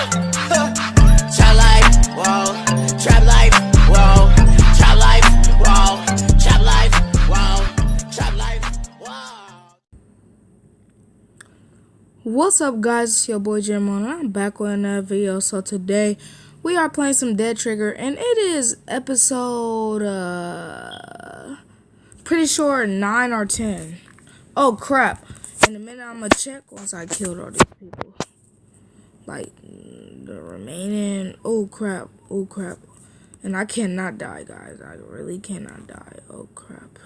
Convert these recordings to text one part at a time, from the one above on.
Trap life, whoa. Trap life, whoa. Trap life, whoa. Trap life, whoa. Trap life, whoa. What's up, guys? It's your boy Jermon. I'm back with another video. So today we are playing some Dead Trigger, and it is episode pretty sure 9 or 10. Oh crap! In a minute I'm gonna check once I killed all these people. Like the remaining. Oh crap! Oh crap! And I cannot die, guys. I really cannot die. Oh crap!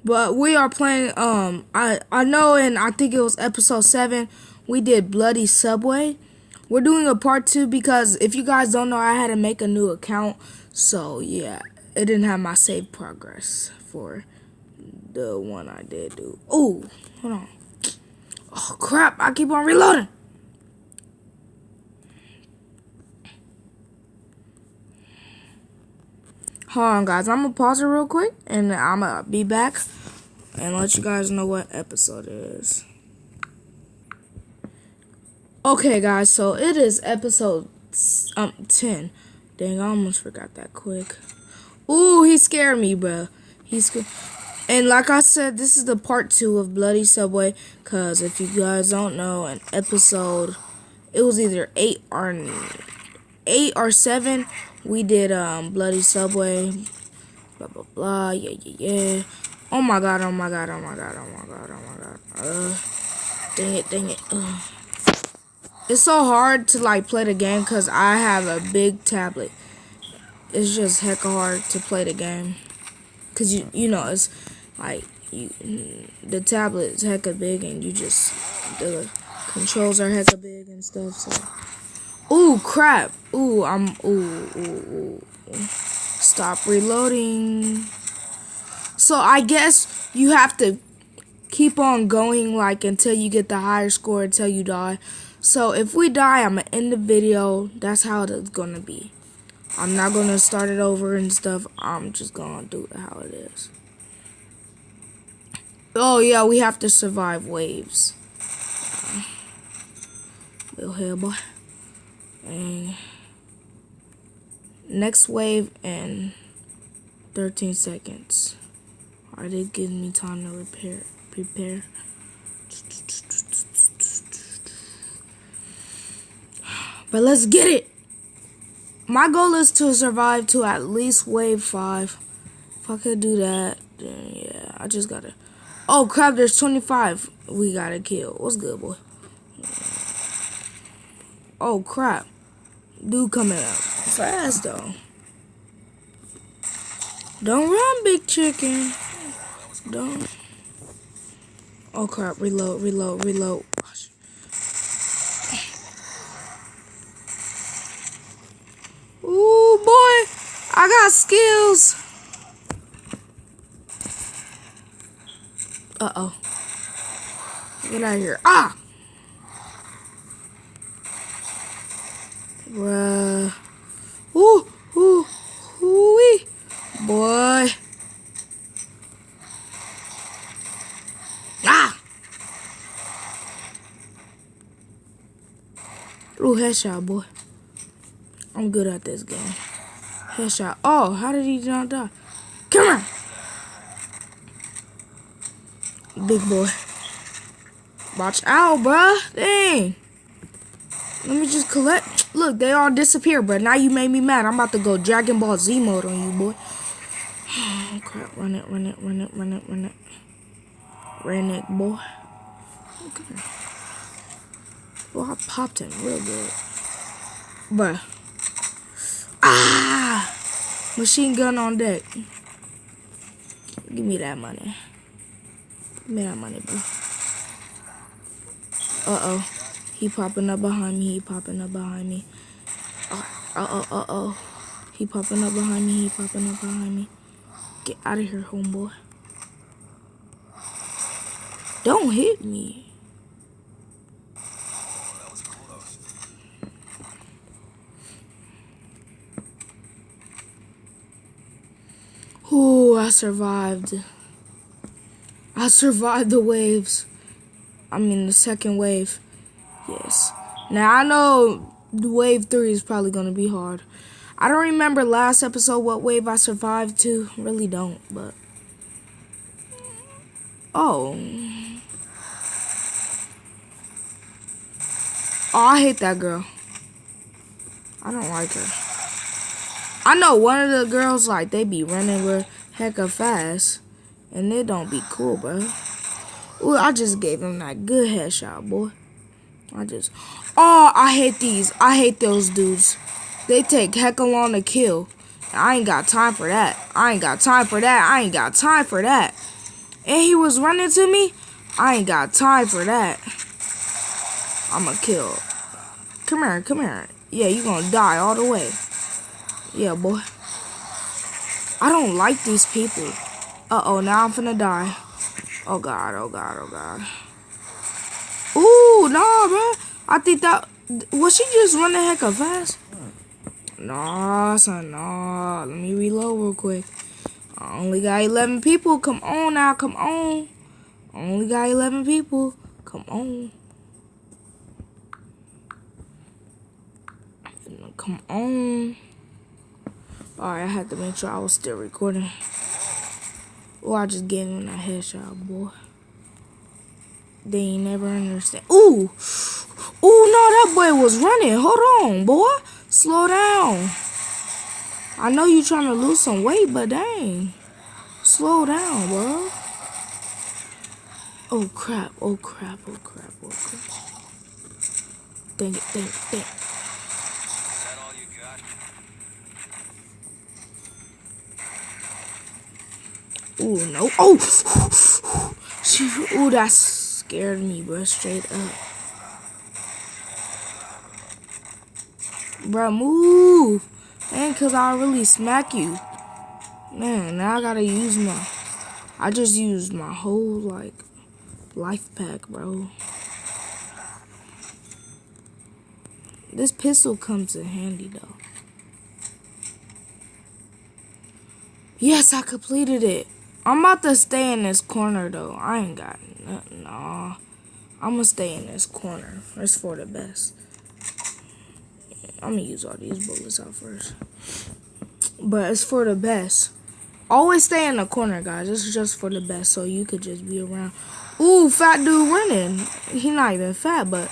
But we are playing, I know, and I think it was episode 7, we did Bloody Subway. We're doing a part 2 because if you guys don't know, I had to make a new account. So, yeah, it didn't have my save progress for the one I did do. Oh, hold on. Oh, crap, I keep on reloading. Hold on, guys. I'm going to pause it real quick, and I'm going to be back and let you guys know what episode it is. Okay, guys, so it is episode 10. Dang, I almost forgot that quick. Ooh, he scared me, bro. And like I said, this is the part 2 of Bloody Subway, because if you guys don't know, an episode, it was either 8 or 7, we did Bloody Subway, blah blah blah, yeah. Oh my god, oh my god, oh my god, oh my god, oh my god. Dang it. It's so hard to like play the game because I have a big tablet. It's just hecka hard to play the game because you know it's like the tablet is hecka big and the controls are hecka big and stuff. So, ooh crap! Ooh. Stop reloading. So I guess you have to keep on going like until you get the higher score until you die. So if we die, I'm gonna end the video. That's how it's gonna be. I'm not gonna start it over and stuff. I'm just gonna do it how it is. Oh yeah, we have to survive waves. Little hell boy. And next wave in 13 seconds. Alright, it gives me time to prepare. But let's get it. My goal is to survive to at least wave 5. If I could do that, then yeah, I just gotta. Oh crap, there's 25 we gotta kill. What's good, boy? Oh crap. Dude coming up fast though. Don't run, big chicken. Don't. Oh crap, reload. Ooh boy, I got skills. Uh-oh. Get out of here. Ah! Bruh. Ooh-wee. Boy. Ah! Ooh, headshot, boy. I'm good at this game. Headshot. Oh, how did he not die? Come on! Big boy. Watch out, bruh. Dang. Let me just collect. Look, they all disappear, bruh. Now you made me mad. I'm about to go Dragon Ball Z mode on you, boy. Oh, crap. Run it. Ran it, boy. Okay. Well, I popped him real good. Bruh. Ah! Machine gun on deck. Give me that money. Give me that money, bro. Uh-oh. He popping up behind me. Uh-oh. He popping up behind me. Get out of here, homeboy. Don't hit me. Ooh, I survived. I survived the waves. I mean, the second wave. Yes. Now, I know wave 3 is probably going to be hard. I don't remember last episode what wave I survived to. Really don't, but... Oh. Oh, I hate that girl. I don't like her. I know one of the girls, like, they be running real hecka fast. And it don't be cool, bro. Ooh, I just gave him that good headshot, boy. Oh, I hate these. I hate those dudes. They take hecka long to kill. I ain't got time for that. I ain't got time for that. I ain't got time for that. And he was running to me. I ain't got time for that. I'ma kill. Come here, come here. Yeah, you gonna die all the way. Yeah, boy. I don't like these people. Uh-oh, now I'm finna die. Oh, God, oh, God, oh, God. Ooh, nah, bro. I think that... Was she just running hecka fast? Nah, son, nah. Let me reload real quick. I only got 11 people. Come on now, come on. I only got 11 people. Come on. Come on. Alright, I had to make sure I was still recording. Oh, I just gave him that headshot, boy. They ain't never understand. Ooh! Ooh, no, that boy was running. Hold on, boy. Slow down. I know you trying to lose some weight, but dang. Slow down, bro. Oh, crap. Oh, crap. Oh, crap. Oh, crap. Dang it, dang it, dang it. Is that all you got? Ooh, no. Oh! Ooh, that scared me, bro. Straight up. Bro, move. Man, cause I'll really smack you. Man, now I gotta use my... I just used my whole, like, life pack, bro. This pistol comes in handy, though. Yes, I completed it. I'm about to stay in this corner, though. I ain't got nothing. Nah. I'm gonna stay in this corner. It's for the best. I'm gonna use all these bullets out first. But it's for the best. Always stay in the corner, guys. This is just for the best, so you could just be around. Ooh, fat dude running. He not even fat, but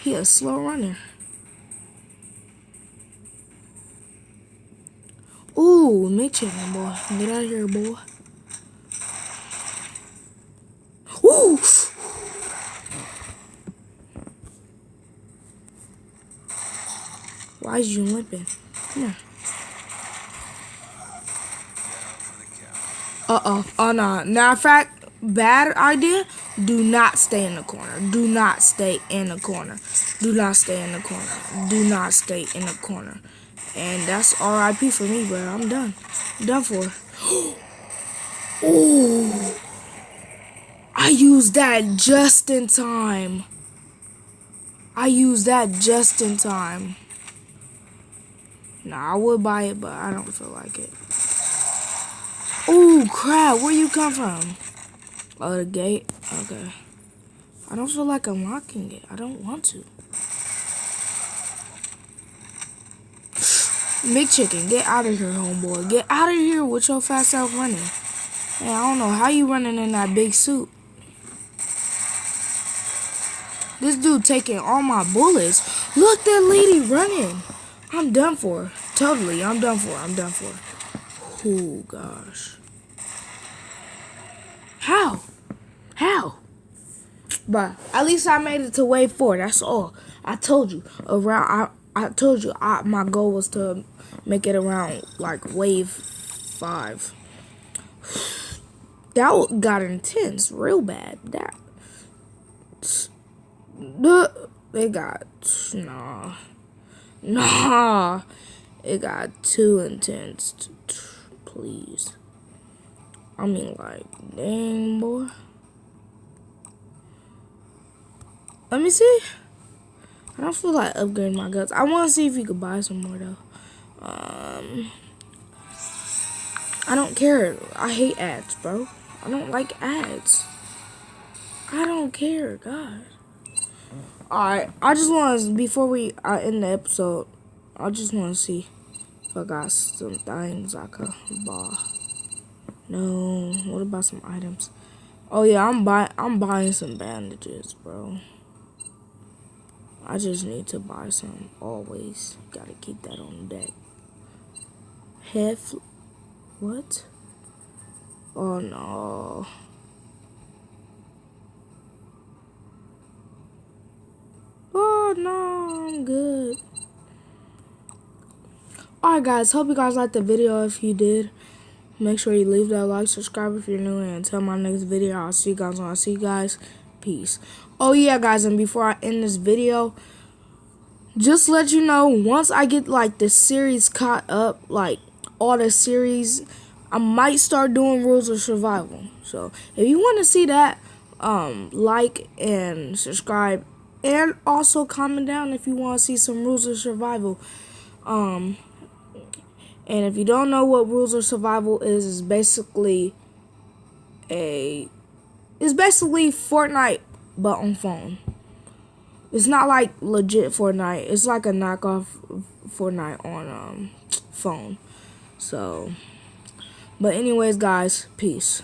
he a slow runner. Ooh, McChicken, boy. Get out of here, boy. Ooh! Why is you limping? Come here. Uh-oh. Oh, no. Now, in fact, bad idea. Do not stay in the corner. Do not stay in the corner. Do not stay in the corner. Do not stay in the corner. And that's RIP for me, bro. I'm done. I'm done for. Ooh. I used that just in time. I used that just in time. Nah, I would buy it, but I don't feel like it. Ooh, crap. Where you come from? Oh, the gate? Okay. I don't feel like unlocking it. I don't want to. McChicken, get out of here, homeboy. Get out of here with your fast self running. Man, I don't know how you running in that big suit. This dude taking all my bullets. Look, that lady running. I'm done for. Totally, I'm done for. I'm done for. Oh, gosh. How? How? But at least I made it to wave 4. That's all. I told you. I told you my goal was to make it around, like, wave 5. That got intense real bad. It got... Nah. It got too intense. Please. I mean, like, dang, boy. Let me see. I don't feel like upgrading my guns. I want to see if you could buy some more, though. I don't care. I hate ads, bro. I don't like ads. I don't care, God. Alright, I just want to, before we end the episode, I just want to see if I got some things I could buy. No, what about some items? Oh yeah, I'm buying some bandages, bro. I just need to buy some, always. Gotta keep that on deck. What? Oh no. Oh no, I'm good. Alright guys, hope you guys liked the video. If you did, make sure you leave that like, subscribe if you're new, and until my next video, I'll see you guys when I see you guys. Peace. Oh yeah guys, and before I end this video, just let you know, once I get like the series caught up, like all the series, I might start doing Rules of Survival. So if you want to see that, like and subscribe, and also comment down if you want to see some Rules of Survival. And if you don't know what Rules of Survival is, it's basically Fortnite but on phone. It's not like legit Fortnite. It's like a knockoff Fortnite on phone. So, but anyways, guys, peace.